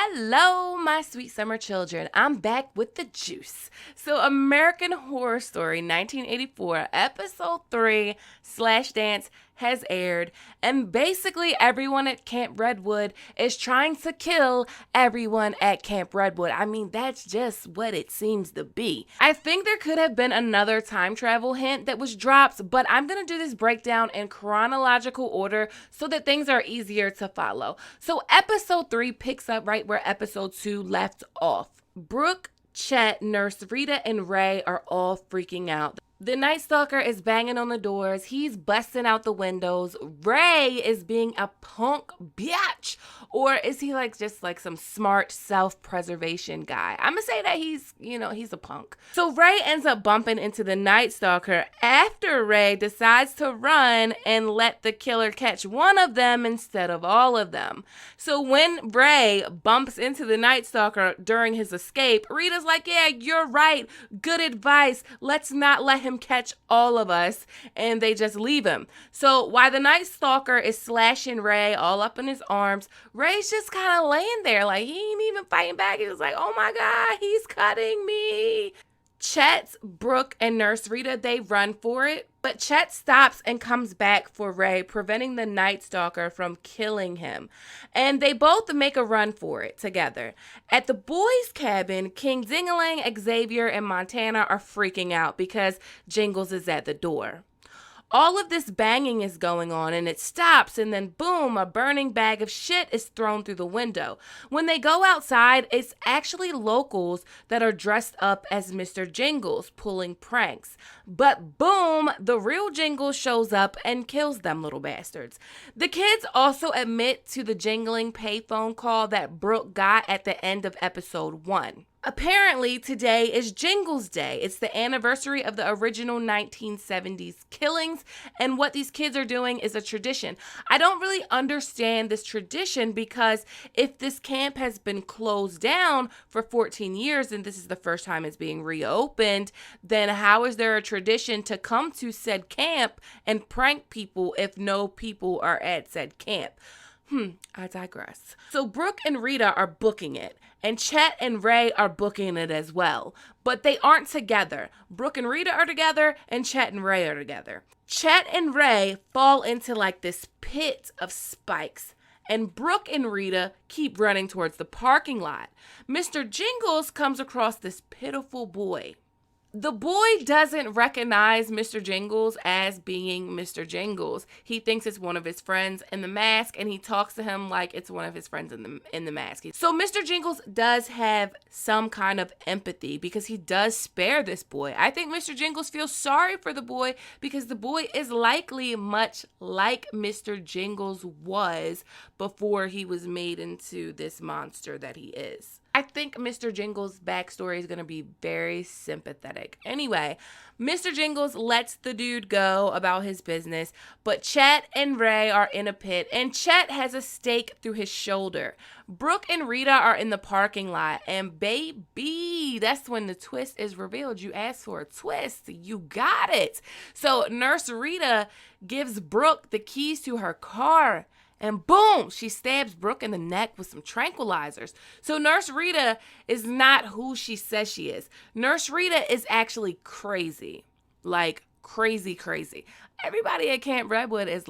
Hello, my sweet summer children. I'm back with the juice. So, American Horror Story 1984, episode 3, Slash Dance, has aired, and basically everyone at Camp Redwood is trying to kill everyone at Camp Redwood. I mean, that's just what it seems to be. I think there could have been another time travel hint that was dropped, but I'm going to do this breakdown in chronological order so that things are easier to follow. So episode 3 picks up right where episode 2 left off. Brooke, Chet, Nurse Rita, and Ray are all freaking out. The Night Stalker is banging on the doors. He's busting out the windows. Ray is being a punk bitch. Or is he just some smart self-preservation guy? I'm going to say that he's a punk. So Ray ends up bumping into the Night Stalker after Ray decides to run and let the killer catch one of them instead of all of them. So when Ray bumps into the Night Stalker during his escape, Rita's like, yeah, you're right. Good advice. Let's not let him catch all of us, and they just leave him. So while the Night Stalker is slashing Ray all up in his arms, Ray's just kind of laying there like he ain't even fighting back. He was like, oh my God, he's cutting me. Chet, Brooke, and Nurse Rita, they run for it, but Chet stops and comes back for Ray, preventing the Night Stalker from killing him. And they both make a run for it together. At the boys' cabin, King Dingaling, Xavier, and Montana are freaking out because Jingles is at the door. All of this banging is going on, and it stops, and then boom, a burning bag of shit is thrown through the window. When they go outside, it's actually locals that are dressed up as Mr. Jingles, pulling pranks. But boom, the real Jingles shows up and kills them little bastards. The kids also admit to the jingling payphone call that Brooke got at the end of episode 1. Apparently, today is Jingles Day. It's the anniversary of the original 1970s killings, and what these kids are doing is a tradition. I don't really understand this tradition because if this camp has been closed down for 14 years and this is the first time it's being reopened, then how is there a tradition to come to said camp and prank people if no people are at said camp? I digress. So Brooke and Rita are booking it, and Chet and Ray are booking it as well. But they aren't together. Brooke and Rita are together, and Chet and Ray are together. Chet and Ray fall into this pit of spikes, and Brooke and Rita keep running towards the parking lot. Mr. Jingles comes across this pitiful boy. The boy doesn't recognize Mr. Jingles as being Mr. Jingles. He thinks it's one of his friends in the mask, and he talks to him like it's one of his friends in the mask. So Mr. Jingles does have some kind of empathy because he does spare this boy. I think Mr. Jingles feels sorry for the boy because the boy is likely much like Mr. Jingles was before he was made into this monster that he is. I think Mr. Jingles' backstory is going to be very sympathetic. Anyway, Mr. Jingles lets the dude go about his business, but Chet and Ray are in a pit, and Chet has a stake through his shoulder. Brooke and Rita are in the parking lot, and baby, that's when the twist is revealed. You asked for a twist. You got it. So Nurse Rita gives Brooke the keys to her car, and boom, she stabs Brooke in the neck with some tranquilizers. So Nurse Rita is not who she says she is. Nurse Rita is actually crazy. Crazy. Everybody at Camp Redwood is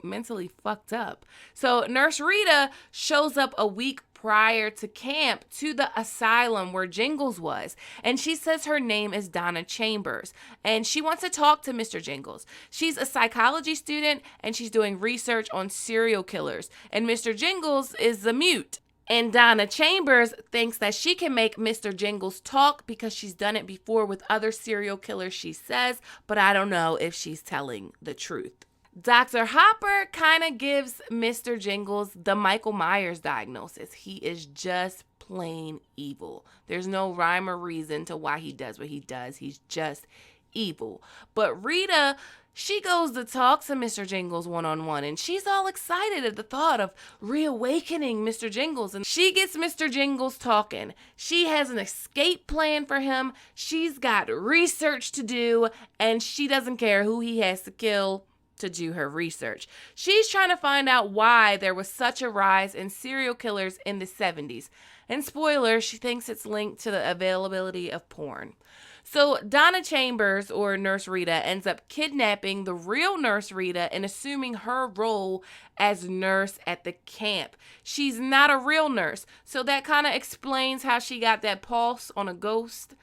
mentally fucked up. So Nurse Rita shows up a week prior to camp to the asylum where Jingles was. And she says her name is Donna Chambers. And she wants to talk to Mr. Jingles. She's a psychology student and she's doing research on serial killers. And Mr. Jingles is a mute. And Donna Chambers thinks that she can make Mr. Jingles talk because she's done it before with other serial killers, she says. But I don't know if she's telling the truth. Dr. Hopper kind of gives Mr. Jingles the Michael Myers diagnosis. He is just plain evil. There's no rhyme or reason to why he does what he does. He's just evil. But Rita, she goes to talk to Mr. Jingles one-on-one, and she's all excited at the thought of reawakening Mr. Jingles. And she gets Mr. Jingles talking. She has an escape plan for him. She's got research to do, and she doesn't care who he has to kill to do her research. She's trying to find out why there was such a rise in serial killers in the 70s. And spoiler, she thinks it's linked to the availability of porn. So Donna Chambers, or Nurse Rita, ends up kidnapping the real Nurse Rita and assuming her role as nurse at the camp. She's not a real nurse, so that kind of explains how she got that pulse on a ghost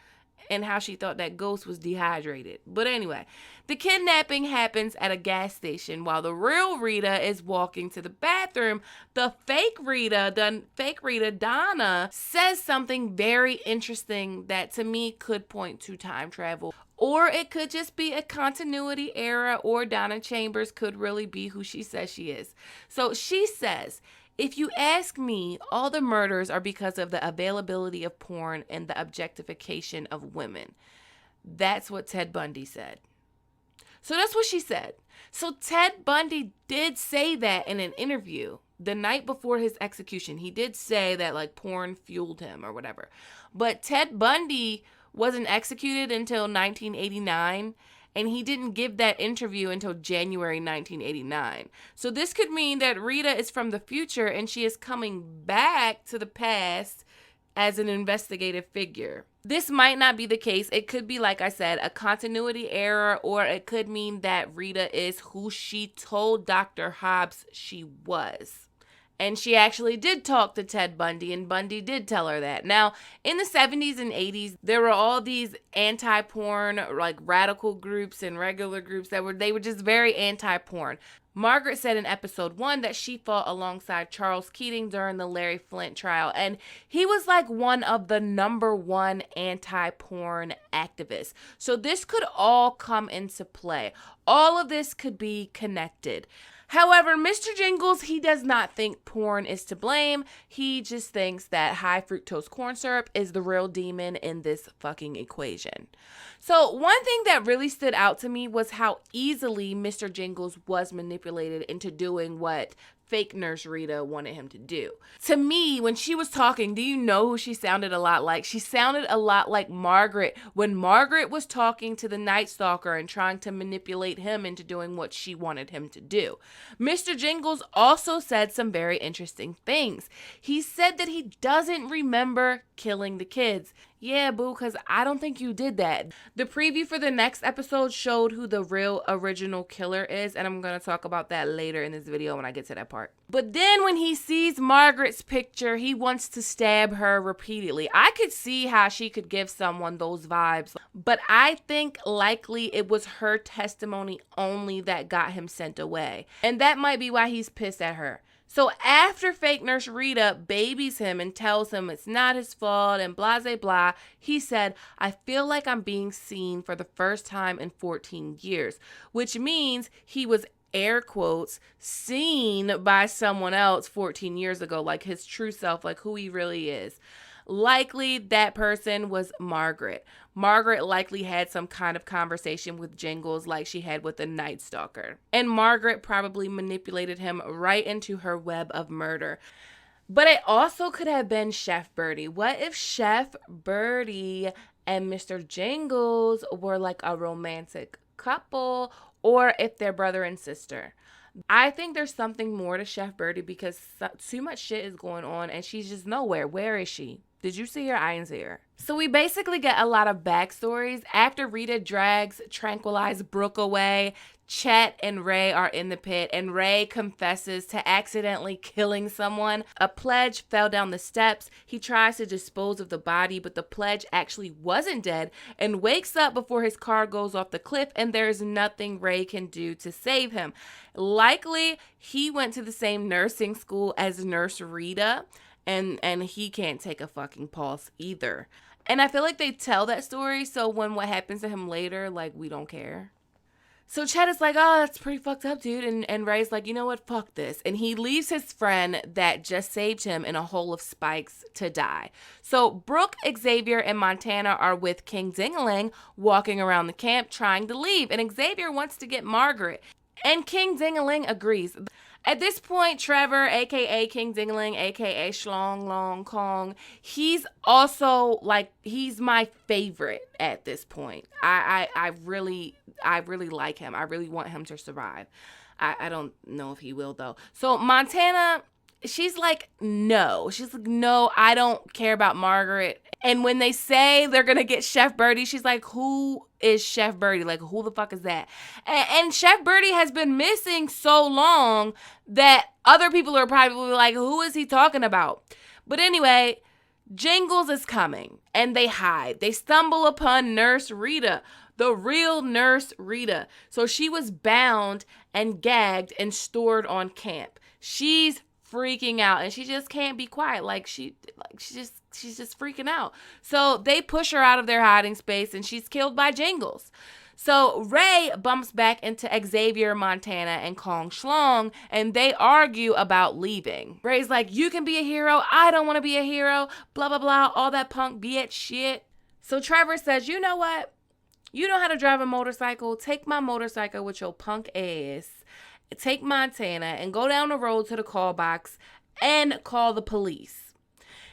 and how she thought that ghost was dehydrated. But anyway, the kidnapping happens at a gas station while the real Rita is walking to the bathroom. The fake Rita, Donna, says something very interesting that to me could point to time travel. Or it could just be a continuity error, or Donna Chambers could really be who she says she is. So she says, if you ask me, all the murders are because of the availability of porn and the objectification of women. That's what Ted Bundy said. So that's what she said. So Ted Bundy did say that in an interview the night before his execution. He did say that like porn fueled him or whatever. But Ted Bundy wasn't executed until 1989. And he didn't give that interview until January 1989. So this could mean that Rita is from the future and she is coming back to the past as an investigative figure. This might not be the case. It could be, like I said, a continuity error, or it could mean that Rita is who she told Dr. Hobbs she was. And she actually did talk to Ted Bundy, and Bundy did tell her that. Now, in the 70s and 80s, there were all these anti-porn, like radical groups and regular groups they were just very anti-porn. Margaret said in episode 1 that she fought alongside Charles Keating during the Larry Flynt trial, and he was like one of the #1 anti-porn activists. So this could all come into play. All of this could be connected. However, Mr. Jingles, he does not think porn is to blame. He just thinks that high fructose corn syrup is the real demon in this fucking equation. So one thing that really stood out to me was how easily Mr. Jingles was manipulated into doing what fake Nurse Rita wanted him to do. To me, when she was talking, do you know who she sounded a lot like? She sounded a lot like Margaret when Margaret was talking to the Night Stalker and trying to manipulate him into doing what she wanted him to do. Mr. Jingles also said some very interesting things. He said that he doesn't remember killing the kids. Yeah, boo, because I don't think you did that. The preview for the next episode showed who the real original killer is, and I'm going to talk about that later in this video when I get to that part. But then when he sees Margaret's picture, he wants to stab her repeatedly. I could see how she could give someone those vibes, but I think likely it was her testimony only that got him sent away. And that might be why he's pissed at her. So after fake Nurse Rita babies him and tells him it's not his fault and blah, blah, blah, he said, I feel like I'm being seen for the first time in 14 years, which means he was, air quotes, seen by someone else 14 years ago, like his true self, like who he really is. Likely that person was Margaret. Margaret likely had some kind of conversation with Jingles like she had with the Night Stalker. And Margaret probably manipulated him right into her web of murder. But it also could have been Chef Birdie. What if Chef Birdie and Mr. Jingles were like a romantic couple, or if they're brother and sister? I think there's something more to Chef Birdie because too much shit is going on and she's just nowhere. Where is she? Did you see her? I didn't see her. So we basically get a lot of backstories. After Rita drags tranquilized Brooke away, Chet and Ray are in the pit, and Ray confesses to accidentally killing someone. A pledge fell down the steps. He tries to dispose of the body, but the pledge actually wasn't dead and wakes up before his car goes off the cliff, and there's nothing Ray can do to save him. Likely, he went to the same nursing school as Nurse Rita, and he can't take a fucking pulse either. And I feel like they tell that story, so when what happens to him later, like, we don't care. So Chet is like, oh, that's pretty fucked up, dude. And Ray's like, you know what? Fuck this. And he leaves his friend that just saved him in a hole of spikes to die. So Brooke, Xavier, and Montana are with King Dingaling walking around the camp trying to leave. And Xavier wants to get Margaret. And King Dingaling agrees. At this point, Trevor, aka King Dingling, aka Shlong Long Kong, he's also like, he's my favorite at this point. I really like him. I really want him to survive. I don't know if he will though. So Montana, she's like, no. She's like, no, I don't care about Margaret. And when they say they're going to get Chef Birdie, she's like, who is Chef Birdie? Like, who the fuck is that? And Chef Birdie has been missing so long that other people are probably like, who is he talking about? But anyway, Jingles is coming and they hide. They stumble upon Nurse Rita, the real Nurse Rita. So she was bound and gagged and stored on camp. She's freaking out and she just can't be quiet. She's just freaking out. So they push her out of their hiding space and she's killed by Jingles. So Ray bumps back into Xavier, Montana, and Kong Schlong, and they argue about leaving. Ray's like, you can be a hero. I don't want to be a hero. Blah, blah, blah. All that punk bitch shit. So Trevor says, you know what? You know how to drive a motorcycle. Take my motorcycle with your punk ass. Take Montana and go down the road to the call box and call the police.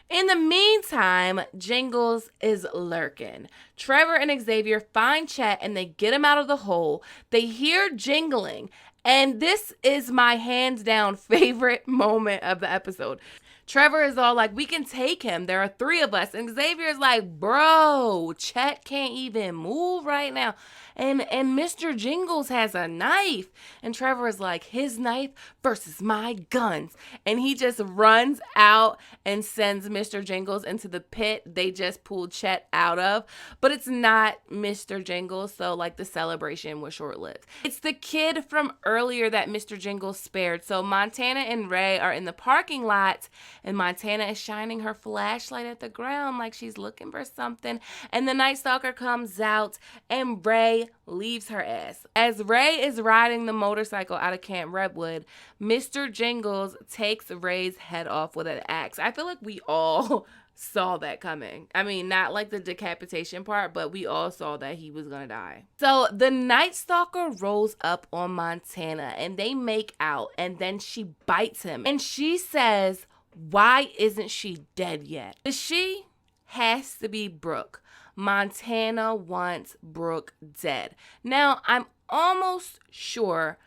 In the meantime, Jingles is lurking. Trevor and Xavier find Chet and they get him out of the hole. They hear jingling. And this is my hands down favorite moment of the episode. Trevor is all like, we can take him. There are 3 of us. And Xavier's like, bro, Chet can't even move right now. And Mr. Jingles has a knife. And Trevor is like, his knife versus my guns. And he just runs out and sends Mr. Jingles into the pit they just pulled Chet out of. But it's not Mr. Jingles, so like the celebration was short-lived. It's the kid from earlier that Mr. Jingles spared. So Montana and Ray are in the parking lot and Montana is shining her flashlight at the ground like she's looking for something. And the Night Stalker comes out and Ray leaves her ass. As Ray is riding the motorcycle out of Camp Redwood, Mr. Jingles takes Ray's head off with an axe. I feel like we all saw that coming. I mean, not like the decapitation part, but we all saw that he was gonna die. So the Night Stalker rolls up on Montana and they make out and then she bites him and she says, why isn't she dead yet? The she has to be Brooke. Montana wants Brooke dead. Now, I'm almost sure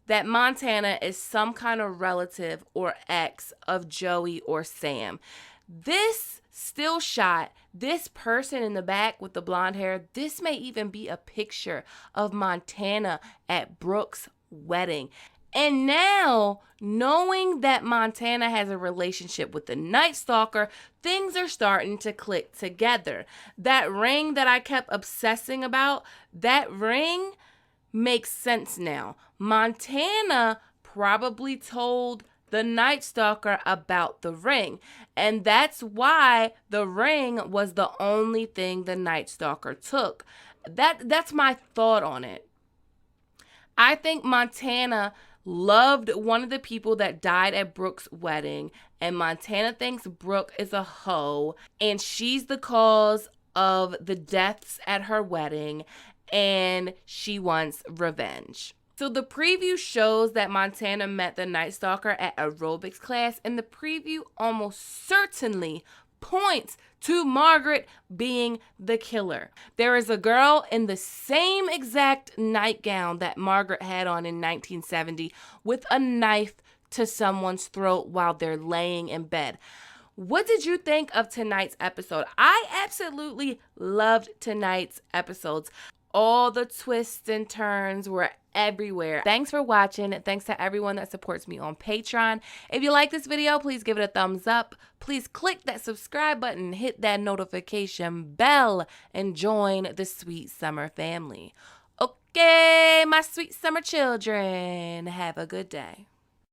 that Montana is some kind of relative or ex of Joey or Sam. This still shot, this person in the back with the blonde hair, this may even be a picture of Montana at Brooke's wedding. And now, knowing that Montana has a relationship with the Night Stalker, things are starting to click together. That ring that I kept obsessing about, that ring makes sense now. Montana probably told the Night Stalker about the ring. And that's why the ring was the only thing the Night Stalker took. That's my thought on it. I think Montana loved one of the people that died at Brooke's wedding, and Montana thinks Brooke is a hoe, and she's the cause of the deaths at her wedding, and she wants revenge. So the preview shows that Montana met the Night Stalker at aerobics class, and the preview almost certainly points to Margaret being the killer. There is a girl in the same exact nightgown that Margaret had on in 1970 with a knife to someone's throat while they're laying in bed. What did you think of tonight's episode? I absolutely loved tonight's episodes. All the twists and turns were everywhere. Thanks for watching. Thanks to everyone that supports me on Patreon. If you like this video, please give it a thumbs up. Please click that subscribe button, hit that notification bell, and join the Sweet Summer family. Okay, my sweet summer children, have a good day.